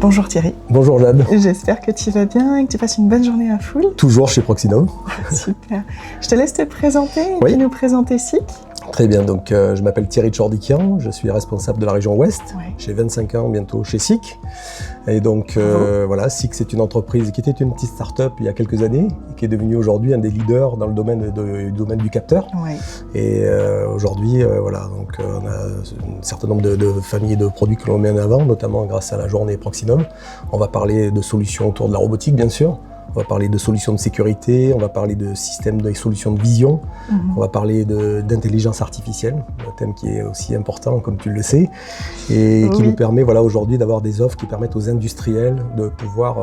Bonjour Thierry. Bonjour Jade. J'espère que tu vas bien et que tu passes une bonne journée à full. Toujours chez Proxinov. Super. Je te laisse te présenter et Oui. nous présenter SICK. Très bien, donc je m'appelle Thierry Tchordikian, je suis responsable de la région Ouest. Ouais. J'ai 25 ans bientôt chez SICK. Et donc voilà, SICK c'est une entreprise qui était une petite start-up il y a quelques années et qui est devenue aujourd'hui un des leaders dans le domaine, du capteur. Ouais. Et aujourd'hui, voilà, donc on a un certain nombre de familles de produits que l'on met en avant, notamment grâce à la journée Proxinov. On va parler de solutions autour de la robotique, bien sûr. On va parler de solutions de sécurité, on va parler de systèmes et solutions de vision, on va parler d'intelligence artificielle, un thème qui est aussi important, comme tu le sais, et qui nous permet voilà, aujourd'hui d'avoir des offres qui permettent aux industriels de pouvoir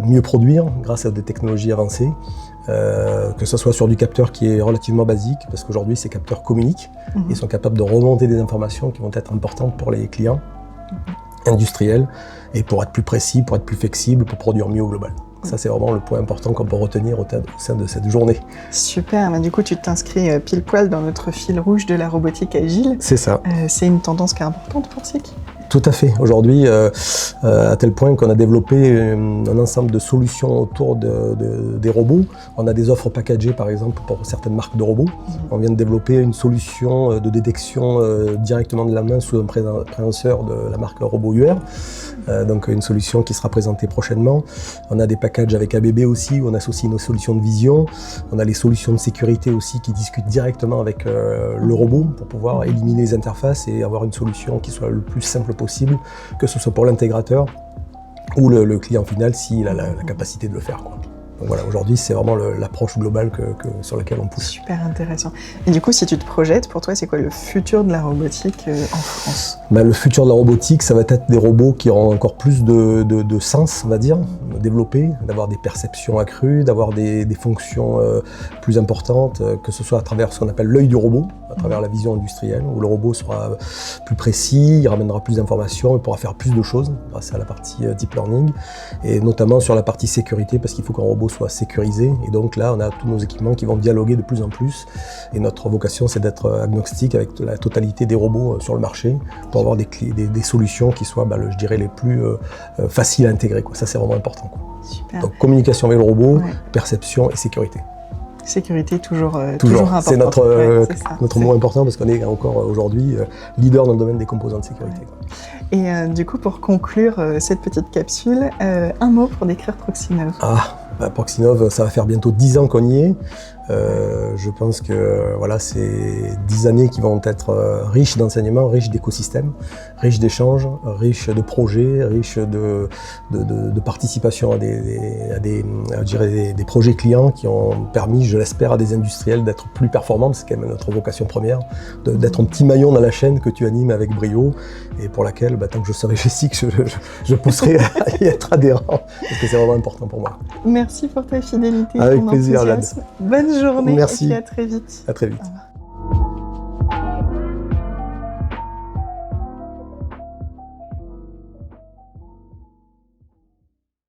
mieux produire grâce à des technologies avancées. Que ce soit sur du capteur qui est relativement basique, parce qu'aujourd'hui ces capteurs communiquent et sont capables de remonter des informations qui vont être importantes pour les clients industriels, et pour être plus précis, pour être plus flexible, pour produire mieux au global. Ça, c'est vraiment le point important qu'on peut retenir au sein de cette journée. Super, mais du coup, tu t'inscris pile poil dans notre fil rouge de la robotique agile. C'est ça. C'est une tendance qui est importante pour SICK. Tout à fait. Aujourd'hui, à tel point qu'on a développé un ensemble de solutions autour des robots. On a des offres packagées, par exemple, pour certaines marques de robots. On vient de développer une solution de détection directement de la main sous un préhenseur de la marque Robot UR. Donc une solution qui sera présentée prochainement. On a des packages avec ABB aussi, où on associe nos solutions de vision. On a les solutions de sécurité aussi qui discutent directement avec le robot pour pouvoir éliminer les interfaces et avoir une solution qui soit le plus simple possible, que ce soit pour l'intégrateur ou le client final s'il a la capacité de le faire, quoi. Donc voilà, aujourd'hui c'est vraiment l'approche globale sur laquelle on pousse. Super intéressant. Et du coup, si tu te projettes, pour toi, c'est quoi le futur de la robotique en France ? Le futur de la robotique, ça va être des robots qui auront encore plus de sens, on va dire, développés, d'avoir des perceptions accrues, d'avoir des fonctions plus importantes, que ce soit à travers ce qu'on appelle l'œil du robot, à travers la vision industrielle, où le robot sera plus précis, il ramènera plus d'informations, il pourra faire plus de choses grâce à la partie deep learning, et notamment sur la partie sécurité, parce qu'il faut qu'un robot soit sécurisé, et donc là on a tous nos équipements qui vont dialoguer de plus en plus, et notre vocation c'est d'être agnostique avec la totalité des robots sur le marché, pour avoir des solutions qui soient, je dirais, les plus faciles à intégrer, quoi. Ça c'est vraiment important, quoi. Super. Donc communication avec le robot, perception et sécurité. Sécurité toujours important. C'est notre mot important, parce qu'on est encore aujourd'hui leader dans le domaine des composants de sécurité. Ouais. Et du coup, pour conclure cette petite capsule, un mot pour décrire Proxinov. Proxinov, ça va faire bientôt 10 ans qu'on y est. Je pense que voilà, c'est 10 années qui vont être riches d'enseignements, riches d'écosystèmes, riches d'échanges, riches de projets, riches de participation à des projets clients qui ont permis, je l'espère, à des industriels d'être plus performants. C'est quand même notre vocation première, d'être un petit maillon dans la chaîne que tu animes avec brio, et pour laquelle, tant que je serai chez SICK, je pousserai à y être adhérent, parce que c'est vraiment important pour moi. Merci pour ta fidélité et avec ton plaisir, enthousiasme. Bonne journée. Merci. Et puis à très vite. À très vite.